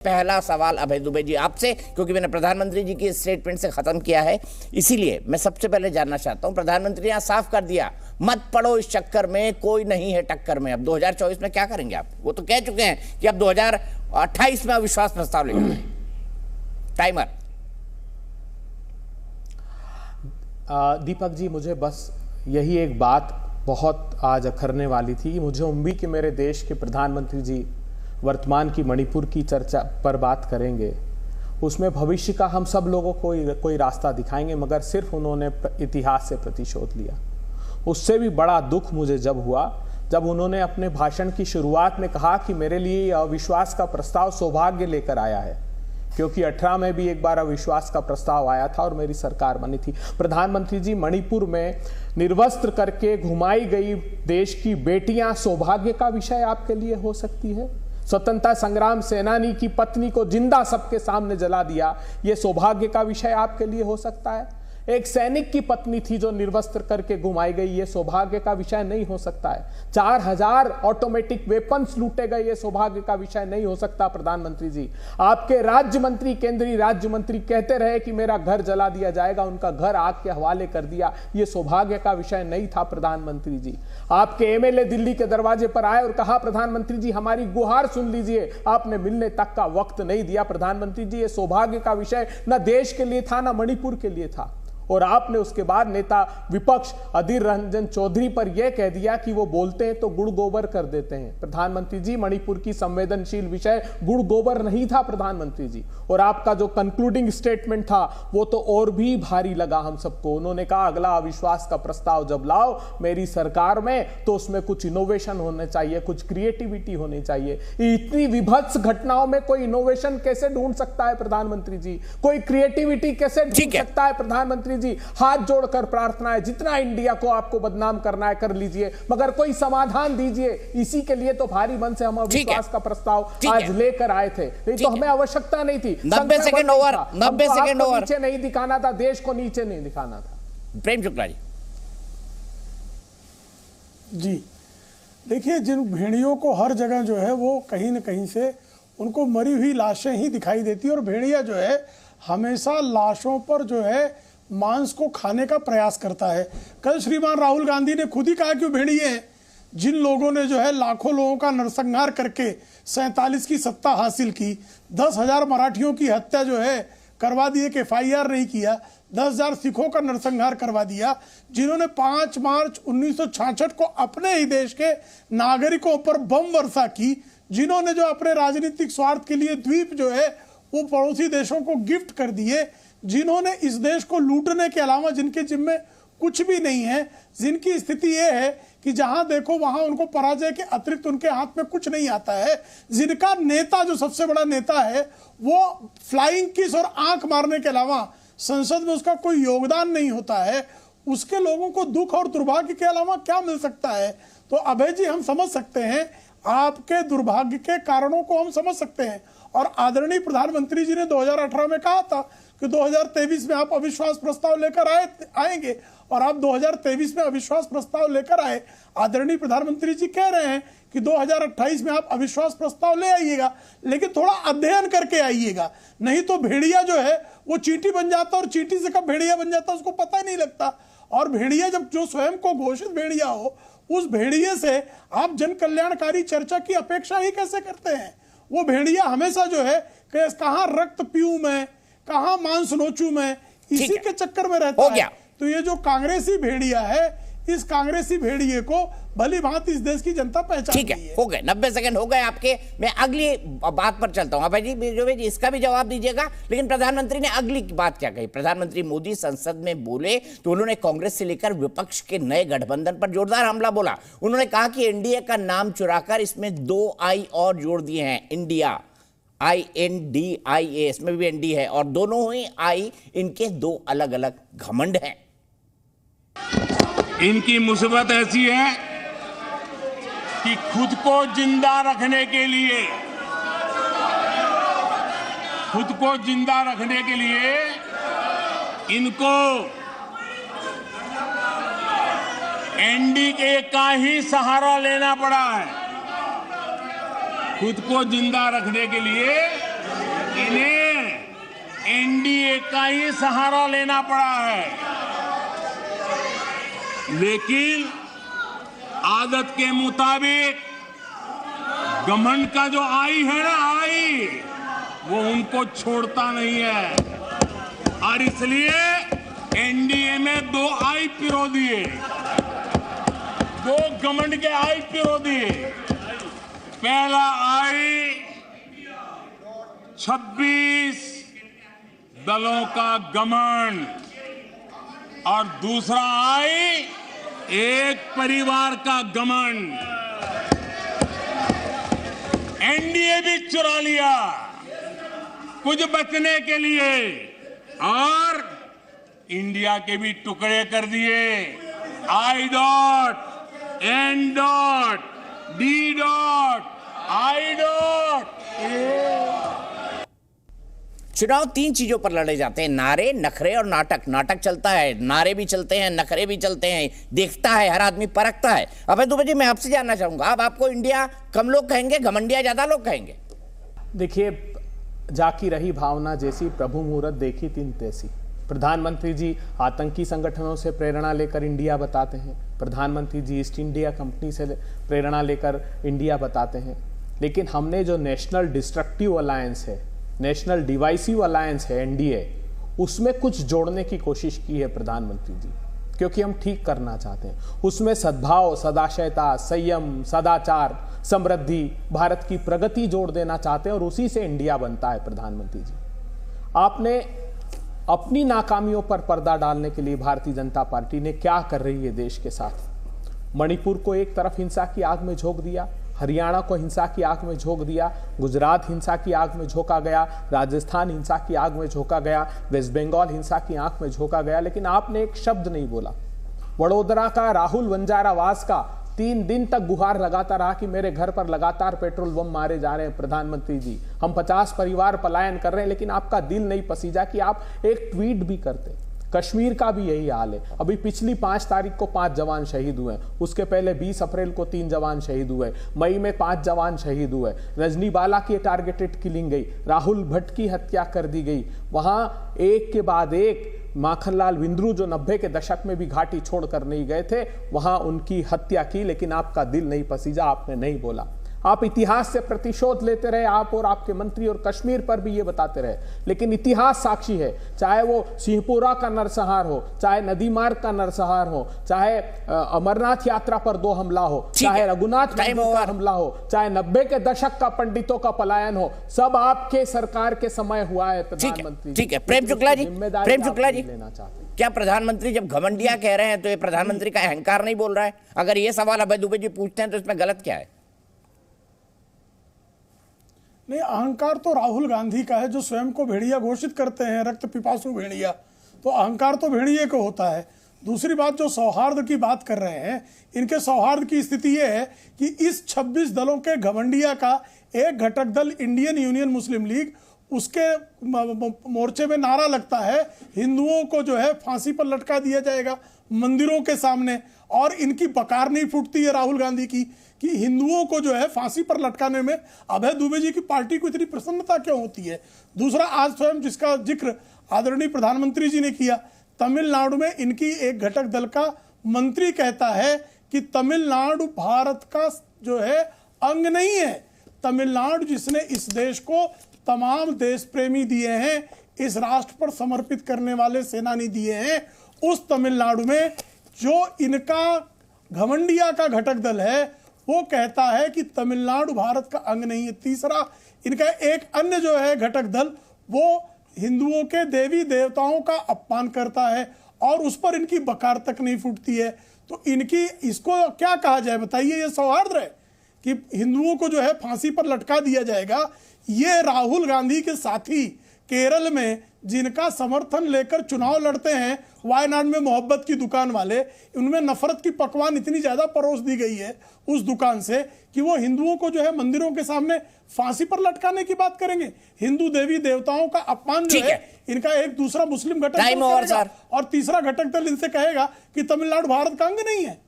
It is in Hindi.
पहला सवाल अभय दुबे जी आपसे, क्योंकि मैंने प्रधानमंत्री जी की स्टेटमेंट से खत्म किया है, इसीलिए मैं सबसे पहले जानना चाहता हूं। प्रधानमंत्री ने यहाँ साफ कर दिया, मत पड़ो इस चक्कर में, कोई नहीं है टक्कर में। अब 2024 में क्या करेंगे आप? वो तो कह चुके हैं कि अब 2028 में अविश्वास प्रस्ताव लेंगे। टाइमर। दीपक जी, मुझे बस यही एक बात बहुत आज अखरने वाली थी। मुझे उम्मीद कि मेरे देश के प्रधानमंत्री जी वर्तमान की मणिपुर की चर्चा पर बात करेंगे, उसमें भविष्य का हम सब लोगों को कोई रास्ता दिखाएंगे, मगर सिर्फ उन्होंने इतिहास से प्रतिशोध लिया। उससे भी बड़ा दुख मुझे जब हुआ जब उन्होंने अपने भाषण की शुरुआत में कहा कि मेरे लिए अविश्वास का प्रस्ताव सौभाग्य लेकर आया है, क्योंकि 18 में भी एक बार अविश्वास का प्रस्ताव आया था और मेरी सरकार बनी थी। प्रधानमंत्री जी, मणिपुर में निर्वस्त्र करके घुमाई गई देश की बेटियां सौभाग्य का विषय आपके लिए हो सकती है? स्वतंत्रता संग्राम सेनानी की पत्नी को जिंदा सबके सामने जला दिया, यह सौभाग्य का विषय आपके लिए हो सकता है? एक सैनिक की पत्नी थी जो निर्वस्त्र करके घुमाई गई, यह सौभाग्य का विषय नहीं हो सकता है। 4000 ऑटोमेटिक वेपन्स लूटे गए, यह सौभाग्य का विषय नहीं हो सकता। प्रधानमंत्री जी, आपके राज्य मंत्री, केंद्रीय राज्य मंत्री कहते रहे कि मेरा घर जला दिया जाएगा, उनका घर आग के हवाले कर दिया, यह सौभाग्य का विषय नहीं था। प्रधानमंत्री जी, आपके एमएलए दिल्ली के दरवाजे पर आए और कहा प्रधानमंत्री जी हमारी गुहार सुन लीजिए, आपने मिलने तक का वक्त नहीं दिया। प्रधानमंत्री जी, यह सौभाग्य का विषय न देश के लिए था, न मणिपुर के लिए था। और आपने उसके बाद नेता विपक्ष अधीर रंजन चौधरी पर यह कह दिया कि वो बोलते हैं तो गुड़ गोबर कर देते हैं। प्रधानमंत्री जी, मणिपुर की संवेदनशील विषय गुड़ गोबर नहीं था प्रधानमंत्री जी। और आपका जो कंक्लूडिंग स्टेटमेंट था वो तो और भी भारी लगा हम सबको। उन्होंने कहा अगला अविश्वास का प्रस्ताव जब लाओ मेरी सरकार में तो उसमें कुछ इनोवेशन होने चाहिए, कुछ क्रिएटिविटी होनी चाहिए। इतनी विभत्स घटनाओं में कोई इनोवेशन कैसे ढूंढ सकता है प्रधानमंत्री जी? कोई क्रिएटिविटी कैसे ढूंढ सकता है प्रधानमंत्री जी? हाथ जोड़कर प्रार्थना है, जितना इंडिया को आपको बदनाम करना है कर लीजिए, मगर कोई समाधान दीजिए। इसी के लिए तो भारी मन से हम अविश्वास का प्रस्ताव आज लेकर आए थे, नहीं तो हमें आवश्यकता नहीं थी। 90 सेकंड ओवर, 90 सेकंड ओवर। नीचे नहीं दिखाना था, देश को नीचे नहीं दिखाना था। प्रेम शुक्ला जी। जी देखिए, जिन भेड़ियों को हर जगह जो है वो कहीं न कहीं से उनको मरी हुई लाशें ही दिखाई देती है, और भेड़िया जो है हमेशा लाशों पर जो है मांस को खाने का प्रयास करता है। कल श्रीमान राहुल गांधी ने खुद ही कहा कि वो भेड़िए हैं। जिन लोगों ने जो है लाखों लोगों का नरसंहार करके 47 की सत्ता हासिल की, 10,000 मराठियों की हत्या जो है करवा दी, एक FIR नहीं किया, 10,000 सिखों का नरसंहार करवा दिया, जिन्होंने 5 मार्च 1966 को अपने ही देश के नागरिकों पर बम वर्षा की, जिन्होंने जो अपने राजनीतिक स्वार्थ के लिए द्वीप जो है वो पड़ोसी देशों को गिफ्ट कर दिए, जिन्होंने इस देश को लूटने के अलावा जिनके जिम्मे कुछ भी नहीं है, जिनकी स्थिति यह है कि जहां देखो वहां उनको पराजय के अतिरिक्त उनके हाथ में कुछ नहीं आता है, जिनका नेता जो सबसे बड़ा नेता है वो फ्लाइंग किस और आंख मारने के अलावा संसद में उसका कोई योगदान नहीं होता है, उसके लोगों को दुख और दुर्भाग्य के अलावा क्या मिल सकता है? तो अभय जी, हम समझ सकते हैं आपके दुर्भाग्य के कारणों को, हम समझ सकते हैं। और आदरणीय प्रधानमंत्री जी ने 2018 में कहा था कि 2023 में आप अविश्वास प्रस्ताव लेकर आएंगे, और आप 2023 में अविश्वास प्रस्ताव लेकर आए। आदरणीय प्रधानमंत्री जी कह रहे हैं कि 2028 में आप अविश्वास प्रस्ताव ले आइएगा, लेकिन थोड़ा अध्ययन करके आइएगा, नहीं तो भेड़िया जो है वो चींटी बन जाता, और चींटी से कब भेड़िया बन जाता उसको पता ही नहीं लगता। और भेड़िया जब जो स्वयं को घोषित भेड़िया हो, उस भेड़िए से आप जन कल्याणकारी चर्चा की अपेक्षा ही कैसे करते हैं? वो भेड़िया हमेशा जो है कहाँ रक्त पीऊं मैं, कहाँ मांस नोचूं मैं, इसी के चक्कर में रहता है। तो ये जो कांग्रेसी भेड़िया है, इस कांग्रेसी भेड़िए को भली भांति इस देश की जनता पहचान ठीक है, हो गए 90 सेकंड हो गए आपके। मैं अगली बात पर चलता हूं। अभय जी, इसका भी जवाब दीजिएगा, लेकिन प्रधानमंत्री ने अगली बात क्या कही? प्रधानमंत्री मोदी संसद में बोले तो उन्होंने कांग्रेस से लेकर विपक्ष के नए गठबंधन पर जोरदार हमला बोला। उन्होंने कहा कि एनडीए का नाम चुराकर इसमें 2 आई और जोड़ दिए हैं, इंडिया, INDIA, इसमें भी ND है, और दोनों ही आई इनके 2 अलग अलग घमंड हैं। इनकी मुसीबत ऐसी है कि खुद को जिंदा रखने के लिए इनको NDA का ही सहारा लेना पड़ा है। खुद को जिंदा रखने के लिए ही सहारा लेना पड़ा है, लेकिन आदत के मुताबिक घमंड का जो आई है ना, आई वो उनको छोड़ता नहीं है। और इसलिए एनडीए में 2 आई पिरो दिए, 2 घमंड के आई पिरो दिए। पहला आई 26 दलों का घमंड और दूसरा आई एक परिवार का घमंड। एनडीए भी चुरा लिया कुछ बचने के लिए और इंडिया के भी टुकड़े कर दिए। I dot, N dot, D dot, I dot. चुनाव 3 चीजों पर लड़े जाते हैं, नारे, नखरे और नाटक। नाटक चलता है, नारे भी चलते हैं, नखरे भी चलते हैं, देखता है हर आदमी, परखता है। अभय दुबे जी, मैं आपसे जानना चाहूंगा, अब आपको इंडिया कम लोग कहेंगे, घमंडिया ज्यादा लोग कहेंगे? देखिए, जाकी रही भावना जैसी, प्रभु मुहूर्त देखी तीन तैसी। प्रधानमंत्री जी आतंकी संगठनों से प्रेरणा लेकर इंडिया बताते हैं, प्रधानमंत्री जी ईस्ट इंडिया कंपनी से प्रेरणा लेकर इंडिया बताते हैं, लेकिन हमने जो नेशनल डिस्ट्रक्टिव अलायंस है, नेशनल डिवाइसिव अलायंस है एनडीए, उसमें कुछ जोड़ने की कोशिश की है प्रधानमंत्री जी, क्योंकि हम ठीक करना चाहते हैं। उसमें सद्भाव, सदाशयता, संयम, सदाचार, समृद्धि, भारत की प्रगति जोड़ देना चाहते हैं और उसी से इंडिया बनता है। प्रधानमंत्री जी, आपने अपनी नाकामियों पर पर्दा डालने के लिए भारतीय जनता पार्टी ने क्या कर रही है देश के साथ, मणिपुर को एक तरफ हिंसा की आग में झोंक दिया, हरियाणा को हिंसा की आग में झोंक दिया, गुजरात हिंसा की आग में झोंका गया, राजस्थान हिंसा की आग में झोंका गया, वेस्ट बंगाल हिंसा की आग में झोंका गया, लेकिन आपने एक शब्द नहीं बोला। वडोदरा का राहुल वंजारावास का 3 दिन तक गुहार लगाता रहा कि मेरे घर पर लगातार पेट्रोल बम मारे जा रहे हैं प्रधानमंत्री जी, हम 50 परिवार पलायन कर रहे हैं, लेकिन आपका दिल नहीं पसीजा कि आप एक ट्वीट भी करते। कश्मीर का भी यही हाल है। अभी पिछली 5 तारीख को 5 जवान शहीद हुए, उसके पहले 20 अप्रैल को 3 जवान शहीद हुए, मई में 5 जवान शहीद हुए, रजनी बाला की टारगेटेड किलिंग गई, राहुल भट्ट की हत्या कर दी गई। वहां एक के बाद एक माखनलाल विंद्रू जो 90 के दशक में भी घाटी छोड़कर नहीं गए थे, वहां उनकी हत्या की, लेकिन आपका दिल नहीं पसीजा, आपने नहीं बोला। आप इतिहास से प्रतिशोध लेते रहे, आप और आपके मंत्री, और कश्मीर पर भी ये बताते रहे, लेकिन इतिहास साक्षी है, चाहे वो सिंहपुरा का नरसंहार हो, चाहे नदी मार्ग का नरसंहार हो, चाहे अमरनाथ यात्रा पर 2 हमला हो, चाहे रघुनाथ मंदिर का हमला हो, चाहे 90 के दशक का पंडितों का पलायन हो, सब आपके सरकार के समय हुआ है। प्रधानमंत्री, ठीक है, प्रेम शुक्ला जी, प्रेम शुक्ला जी, लेना चाहते हैं। क्या प्रधानमंत्री जब घमंडिया कह रहे हैं तो ये प्रधानमंत्री का अहंकार नहीं बोल रहा है? अगर ये सवाल अभय दुबे जी पूछते हैं तो इसमें गलत क्या है? नहीं, अहंकार तो राहुल गांधी का है जो स्वयं को भेड़िया घोषित करते हैं, रक्त पिपासु भेड़िया, तो अहंकार तो भेड़िए को होता है। दूसरी बात, जो सौहार्द की बात कर रहे हैं, इनके सौहार्द की स्थिति यह है कि इस 26 दलों के घमंडिया का एक घटक दल इंडियन यूनियन मुस्लिम लीग, उसके मोर्चे में नारा लगता है हिंदुओं को जो है फांसी पर लटका दिया जाएगा मंदिरों के सामने, और इनकी बकार नहीं फूटती है राहुल गांधी की कि हिंदुओं को जो है फांसी पर लटकाने में अभय दुबे जी की पार्टी को इतनी प्रसन्नता क्यों होती है। दूसरा, आज स्वयं जिसका जिक्र आदरणीय प्रधानमंत्री जी ने किया, तमिलनाडु में इनकी एक घटक दल का मंत्री कहता है कि तमिलनाडु भारत का जो है अंग नहीं है। तमिलनाडु जिसने इस देश को तमाम देश प्रेमी दिए हैं, इस राष्ट्र पर समर्पित करने वाले सेनानी दिए हैं, उस तमिलनाडु में जो इनका घमंडिया का घटक दल है वो कहता है कि तमिलनाडु भारत का अंग नहीं है। तीसरा, इनका एक अन्य जो है घटक दल, वो हिंदुओं के देवी देवताओं का अपमान करता है और उस पर इनकी बकार तक नहीं फूटती है। तो इनकी, इसको क्या कहा जाए बताइए? ये सौहार्द है कि हिंदुओं को जो है फांसी पर लटका दिया जाएगा? ये राहुल गांधी के साथी केरल में जिनका समर्थन लेकर चुनाव लड़ते हैं, वायनाड में मोहब्बत की दुकान वाले, उनमें नफरत की पकवान इतनी ज्यादा परोस दी गई है उस दुकान से कि वो हिंदुओं को जो है मंदिरों के सामने फांसी पर लटकाने की बात करेंगे। हिंदू देवी देवताओं का अपमान जो है इनका एक दूसरा मुस्लिम घटक दल करेगा, और तीसरा घटक दल इनसे कहेगा कि तमिलनाडु भारत का अंग नहीं है।